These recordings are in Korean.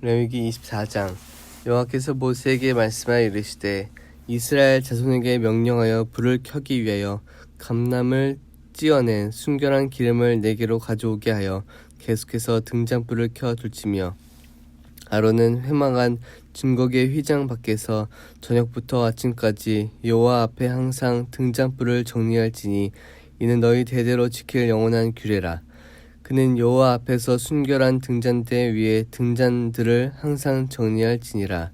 레위기 24장. 여호와께서 모세에게 말씀하여 이르시되 이스라엘 자손에게 명령하여 불을 켜기 위하여 감람을 찧어낸 순결한 기름을 내게로 가져오게 하여 계속해서 등잔불을 켜 둘지며 아론은 회막안 증거계 휘장 밖에서 저녁부터 아침까지 여호와 앞에 항상 등잔불을 정리할지니 이는 너희 대대로 지킬 영원한 규례라. 그는 여호와 앞에서 순결한 등잔대 위에 등잔들을 항상 정리할지니라.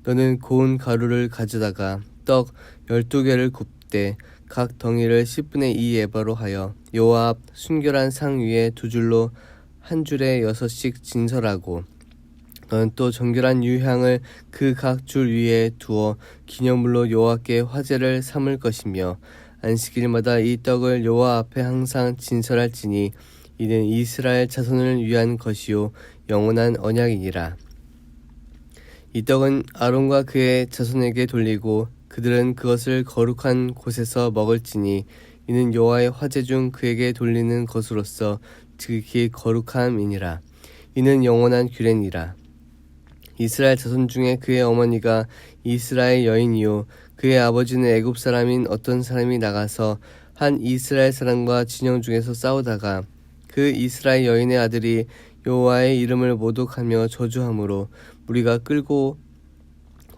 너는 고운 가루를 가져다가 떡 12개를 굽되 각 덩이를 10분의 2 에바로 하여 여호와 앞 순결한 상 위에 두 줄로 한 줄에 6씩 진설하고 너는 또 정결한 유향을 그 각 줄 위에 두어 기념물로 여호와께 화제를 삼을 것이며 안식일마다 이 떡을 여호와 앞에 항상 진설할지니 이는 이스라엘 자손을 위한 것이요 영원한 언약이니라. 이 떡은 아론과 그의 자손에게 돌리고 그들은 그것을 거룩한 곳에서 먹을지니 이는 여호와의 화제 중 그에게 돌리는 것으로서 지극히 거룩함이니라. 이는 영원한 규례니라. 이스라엘 자손 중에 그의 어머니가 이스라엘 여인이요 그의 아버지는 애굽 사람인 어떤 사람이 나가서 한 이스라엘 사람과 진영 중에서 싸우다가 그 이스라엘 여인의 아들이 여호와의 이름을 모독하며 저주함으로 무리가 끌고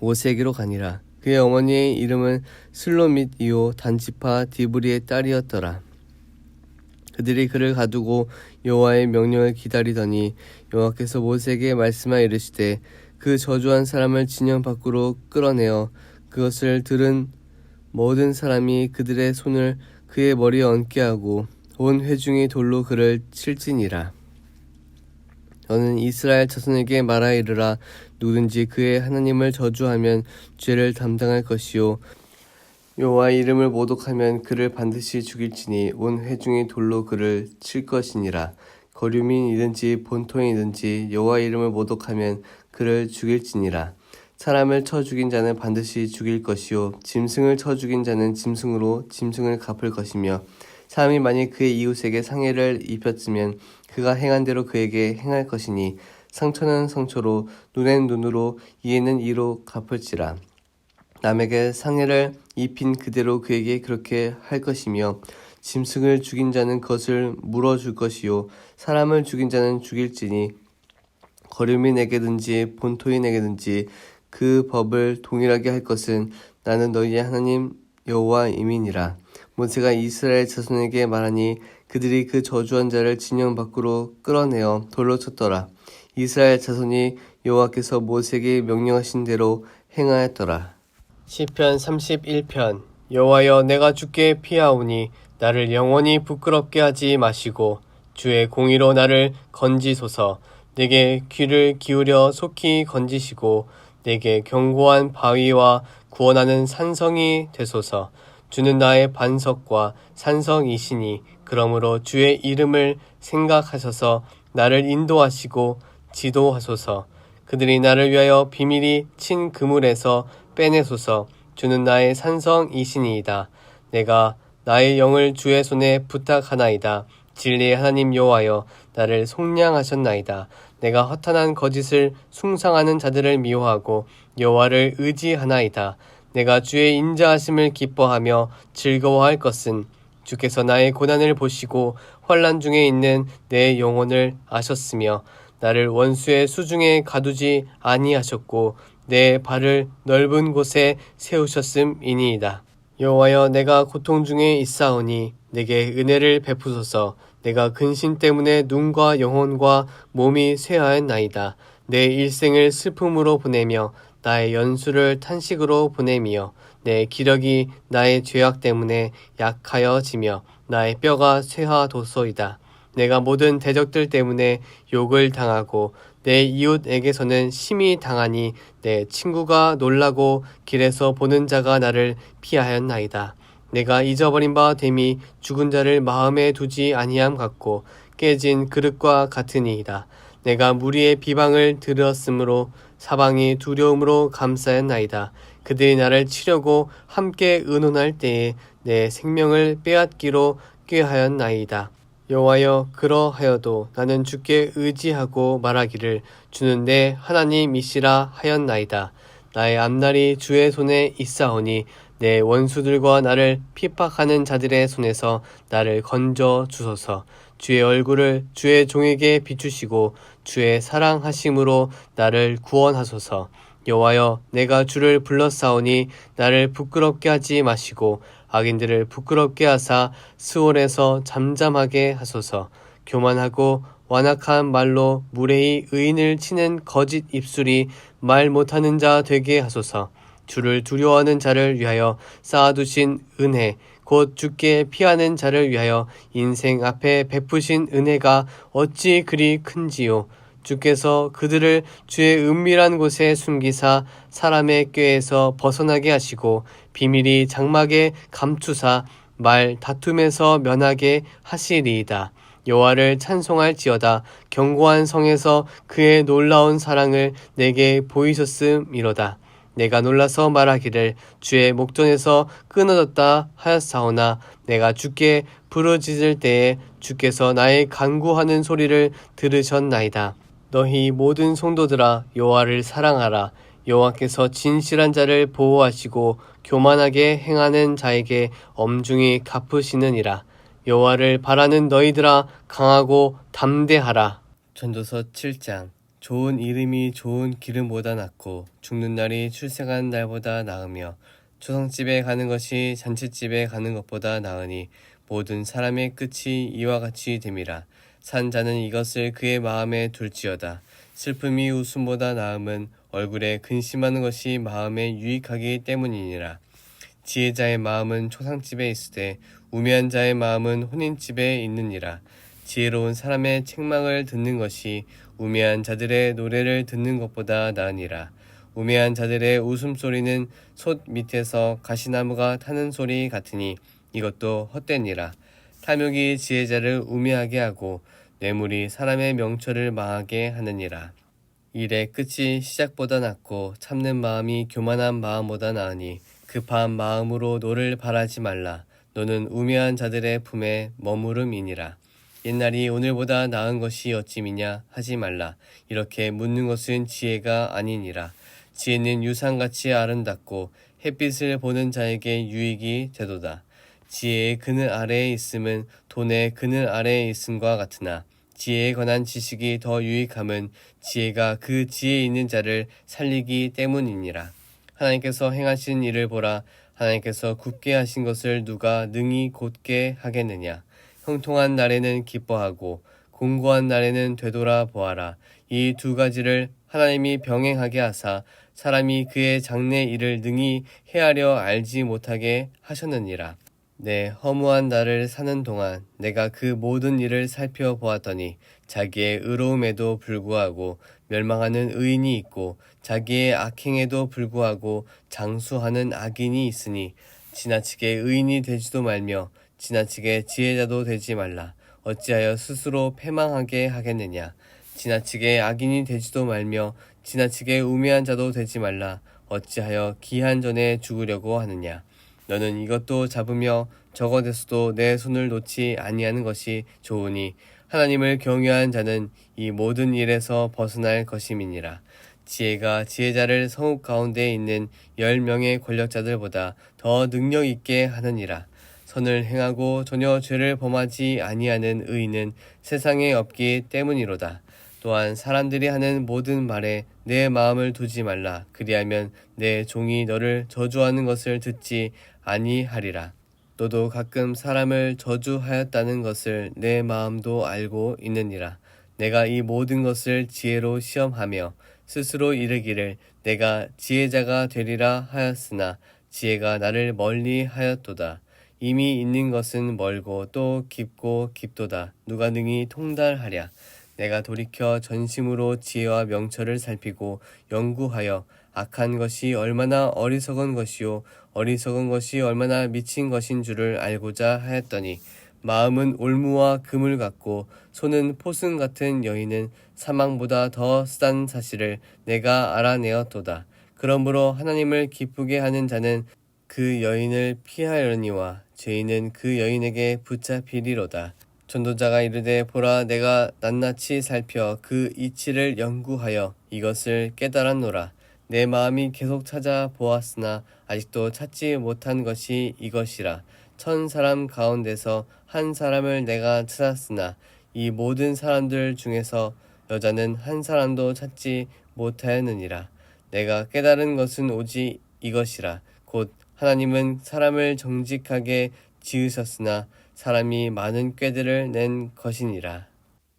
모세에게로 가니라. 그의 어머니의 이름은 슬로밋이요 단지파 디브리의 딸이었더라. 그들이 그를 가두고 여호와의 명령을 기다리더니 여호와께서 모세에게 말씀하여 이르시되 그 저주한 사람을 진영 밖으로 끌어내어 그것을 들은 모든 사람이 그들의 손을 그의 머리에 얹게 하고 온 회중이 돌로 그를 칠지니라. 너는 이스라엘 자손에게 말하여 이르라. 누구든지 그의 하나님을 저주하면 죄를 담당할 것이요 여호와의 이름을 모독하면 그를 반드시 죽일지니 온 회중이 돌로 그를 칠 것이니라. 거류민이든지 본토인이든지 여호와의 이름을 모독하면 그를 죽일지니라. 사람을 쳐 죽인 자는 반드시 죽일 것이요 짐승을 쳐 죽인 자는 짐승으로 짐승을 갚을 것이며 사람이 만일 그의 이웃에게 상해를 입혔으면 그가 행한 대로 그에게 행할 것이니 상처는 상처로 눈엔 눈으로 이에는 이로 갚을지라. 남에게 상해를 입힌 그대로 그에게 그렇게 할 것이며 짐승을 죽인 자는 그것을 물어줄 것이요 사람을 죽인 자는 죽일지니 거류민에게든지 본토인에게든지 그 법을 동일하게 할 것은 나는 너희의 하나님 여호와임이니라. 모세가 이스라엘 자손에게 말하니 그들이 그 저주한 자를 진영 밖으로 끌어내어 돌로 쳤더라. 이스라엘 자손이 여호와께서 모세에게 명령하신 대로 행하였더라. 시편 31편. 여호와여 내가 주께 피하오니 나를 영원히 부끄럽게 하지 마시고 주의 공의로 나를 건지소서. 내게 귀를 기울여 속히 건지시고 내게 견고한 바위와 구원하는 산성이 되소서. 주는 나의 반석과 산성이시니 그러므로 주의 이름을 생각하셔서 나를 인도하시고 지도하소서. 그들이 나를 위하여 비밀히 친 그물에서 빼내소서. 주는 나의 산성이시니이다. 내가 나의 영을 주의 손에 부탁하나이다. 진리의 하나님 여호와여 나를 속량하셨나이다. 내가 허탄한 거짓을 숭상하는 자들을 미워하고 여호와를 의지하나이다. 내가 주의 인자하심을 기뻐하며 즐거워할 것은 주께서 나의 고난을 보시고 환난 중에 있는 내 영혼을 아셨으며 나를 원수의 수중에 가두지 아니하셨고 내 발을 넓은 곳에 세우셨음이니이다. 여호와여 내가 고통 중에 있사오니 내게 은혜를 베푸소서. 내가 근심 때문에 눈과 영혼과 몸이 쇠하였나이다. 내 일생을 슬픔으로 보내며 나의 연수를 탄식으로 보내며 내 기력이 나의 죄악 때문에 약하여지며 나의 뼈가 쇠하도소이다. 내가 모든 대적들 때문에 욕을 당하고 내 이웃에게서는 심히 당하니 내 친구가 놀라고 길에서 보는 자가 나를 피하였나이다. 내가 잊어버린 바 됨이 죽은 자를 마음에 두지 아니함 같고 깨진 그릇과 같으니이다. 내가 무리의 비방을 들었으므로 사방이 두려움으로 감싸였나이다. 그들이 나를 치려고 함께 의논할 때에 내 생명을 빼앗기로 꾀하였나이다. 여호와여 그러하여도 나는 주께 의지하고 말하기를 주는 내 하나님이시라 하였나이다. 나의 앞날이 주의 손에 있사오니 내 원수들과 나를 핍박하는 자들의 손에서 나를 건져 주소서. 주의 얼굴을 주의 종에게 비추시고 주의 사랑하심으로 나를 구원하소서. 여호와여 내가 주를 불렀사오니 나를 부끄럽게 하지 마시고 악인들을 부끄럽게 하사 스올에서 잠잠하게 하소서. 교만하고 완악한 말로 무례히 의인을 치는 거짓 입술이 말 못하는 자 되게 하소서. 주를 두려워하는 자를 위하여 쌓아두신 은혜 곧 주께 피하는 자를 위하여 인생 앞에 베푸신 은혜가 어찌 그리 큰지요. 주께서 그들을 주의 은밀한 곳에 숨기사 사람의 꾀에서 벗어나게 하시고 비밀이 장막에 감추사 말 다툼에서 면하게 하시리이다. 여호와를 찬송할지어다. 견고한 성에서 그의 놀라운 사랑을 내게 보이셨음이로다. 내가 놀라서 말하기를 주의 목전에서 끊어졌다 하였사오나 내가 주께 부르짖을 때에 주께서 나의 간구하는 소리를 들으셨나이다. 너희 모든 성도들아 여호와를 사랑하라. 여호와께서 진실한 자를 보호하시고 교만하게 행하는 자에게 엄중히 갚으시느니라. 여호와를 바라는 너희들아 강하고 담대하라. 전도서 7장. 좋은 이름이 좋은 기름보다 낫고 죽는 날이 출생한 날보다 나으며 초상집에 가는 것이 잔치집에 가는 것보다 나으니 모든 사람의 끝이 이와 같이 됨이라. 산 자는 이것을 그의 마음에 둘지어다. 슬픔이 웃음보다 나음은 얼굴에 근심하는 것이 마음에 유익하기 때문이니라. 지혜자의 마음은 초상집에 있으되 우매한 자의 마음은 혼인집에 있느니라. 지혜로운 사람의 책망을 듣는 것이 우매한 자들의 노래를 듣는 것보다 나으니라. 우매한 자들의 웃음소리는 솥 밑에서 가시나무가 타는 소리 같으니 이것도 헛되니라. 탐욕이 지혜자를 우매하게 하고 뇌물이 사람의 명철을 망하게 하느니라. 일의 끝이 시작보다 낫고 참는 마음이 교만한 마음보다 나으니 급한 마음으로 노를 바라지 말라. 너는 우매한 자들의 품에 머무름이니라. 옛날이 오늘보다 나은 것이 어찌미냐 하지 말라. 이렇게 묻는 것은 지혜가 아니니라. 지혜는 유상같이 아름답고 햇빛을 보는 자에게 유익이 되도다. 지혜의 그늘 아래에 있음은 돈의 그늘 아래에 있음과 같으나 지혜에 관한 지식이 더 유익함은 지혜가 그 지혜 있는 자를 살리기 때문이니라. 하나님께서 행하신 일을 보라. 하나님께서 굽게 하신 것을 누가 능히 곧게 하겠느냐. 형통한 날에는 기뻐하고 공고한 날에는 되돌아 보아라. 이 두 가지를 하나님이 병행하게 하사 사람이 그의 장래 일을 능히 헤아려 알지 못하게 하셨느니라. 내 허무한 날을 사는 동안 내가 그 모든 일을 살펴보았더니 자기의 의로움에도 불구하고 멸망하는 의인이 있고 자기의 악행에도 불구하고 장수하는 악인이 있으니 지나치게 의인이 되지도 말며 지나치게 지혜자도 되지 말라. 어찌하여 스스로 패망하게 하겠느냐. 지나치게 악인이 되지도 말며 지나치게 우매한 자도 되지 말라. 어찌하여 기한 전에 죽으려고 하느냐. 너는 이것도 잡으며 저것에서도 내 손을 놓지 아니하는 것이 좋으니 하나님을 경외한 자는 이 모든 일에서 벗어날 것임이니라. 지혜가 지혜자를 성읍 가운데 있는 10명의 권력자들보다 더 능력 있게 하느니라. 선을 행하고 전혀 죄를 범하지 아니하는 의인은 세상에 없기 때문이로다. 또한 사람들이 하는 모든 말에 내 마음을 두지 말라. 그리하면 내 종이 너를 저주하는 것을 듣지 아니하리라. 너도 가끔 사람을 저주하였다는 것을 내 마음도 알고 있느니라. 내가 이 모든 것을 지혜로 시험하며 스스로 이르기를 내가 지혜자가 되리라 하였으나 지혜가 나를 멀리 하였도다. 이미 있는 것은 멀고 또 깊고 깊도다. 누가 능히 통달하랴. 내가 돌이켜 전심으로 지혜와 명철을 살피고 연구하여 악한 것이 얼마나 어리석은 것이요 어리석은 것이 얼마나 미친 것인 줄을 알고자 하였더니 마음은 올무와 금을 같고 손은 포승 같은 여인은 사망보다 더 쓰단 사실을 내가 알아내었도다. 그러므로 하나님을 기쁘게 하는 자는 그 여인을 피하려니와 죄인은 그 여인에게 붙잡히리로다. 전도자가 이르되 보라 내가 낱낱이 살펴 그 이치를 연구하여 이것을 깨달았노라. 내 마음이 계속 찾아보았으나 아직도 찾지 못한 것이 이것이라. 1000사람 가운데서 한 사람을 내가 찾았으나 이 모든 사람들 중에서 여자는 한 사람도 찾지 못하였느니라. 내가 깨달은 것은 오직 이것이라. 곧 하나님은 사람을 정직하게 지으셨으나 사람이 많은 꾀들을 낸 것이니라.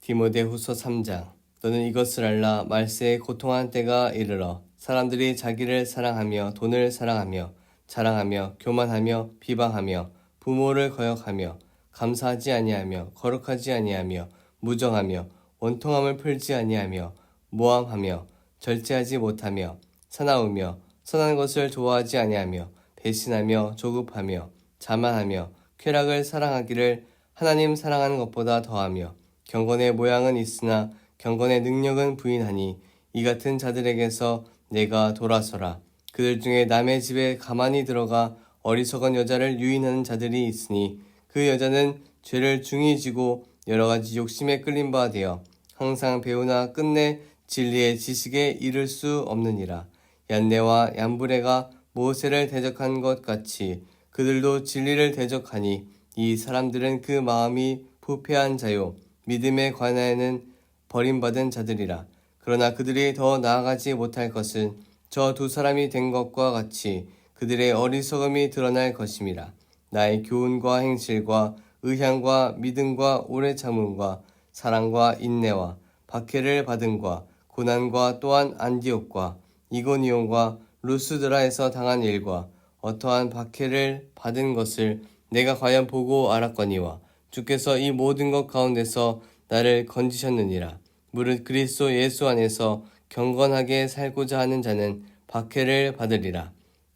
디모데후서 3장. 너는 이것을 알라. 말세에 고통한 때가 이르러 사람들이 자기를 사랑하며 돈을 사랑하며 자랑하며 교만하며 비방하며 부모를 거역하며 감사하지 아니하며 거룩하지 아니하며 무정하며 원통함을 풀지 아니하며 모함하며 절제하지 못하며 사나우며 선한 것을 좋아하지 아니하며 배신하며 조급하며 자만하며 쾌락을 사랑하기를 하나님 사랑하는 것보다 더하며 경건의 모양은 있으나 경건의 능력은 부인하니 이 같은 자들에게서 내가 돌아서라. 그들 중에 남의 집에 가만히 들어가 어리석은 여자를 유인하는 자들이 있으니 그 여자는 죄를 중히 지고 여러 가지 욕심에 끌린 바 되어 항상 배우나 끝내 진리의 지식에 이를 수 없느니라. 얀네와 얀브레가 모세를 대적한 것 같이 그들도 진리를 대적하니 이 사람들은 그 마음이 부패한 자요 믿음에 관하여는 버림받은 자들이라. 그러나 그들이 더 나아가지 못할 것은 저 두 사람이 된 것과 같이 그들의 어리석음이 드러날 것임이라. 나의 교훈과 행실과 의향과 믿음과 오래 참음과 사랑과 인내와 박해를 받음과 고난과 또한 안디옥과 이고니온과 루스드라에서 당한 일과 어떠한 박해를 받은 것을 내가 과연 보고 알았거니와 주께서 이 모든 것 가운데서 나를 건지셨느니라. 무릇 그리스도 예수 안에서 경건하게 살고자 하는 자는 박해를 받으리라.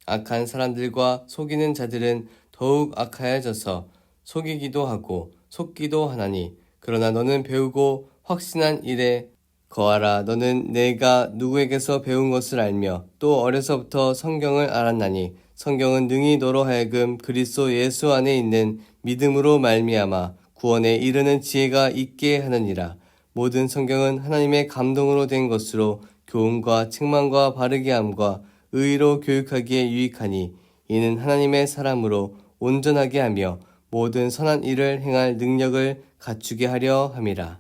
악한 사람들과 속이는 자들은 더욱 악하여져서 속이기도 하고 속기도 하나니 그러나 너는 배우고 확신한 일에 거하라. 너는 내가 누구에게서 배운 것을 알며 또 어려서부터 성경을 알았나니 성경은 능히 너로 하여금 그리스도 예수 안에 있는 믿음으로 말미암아 구원에 이르는 지혜가 있게 하느니라. 모든 성경은 하나님의 감동으로 된 것으로 교훈과 책망과 바르게 함과 의로 교육하기에 유익하니 이는 하나님의 사람으로 온전하게 하며 모든 선한 일을 행할 능력을 갖추게 하려 함이라.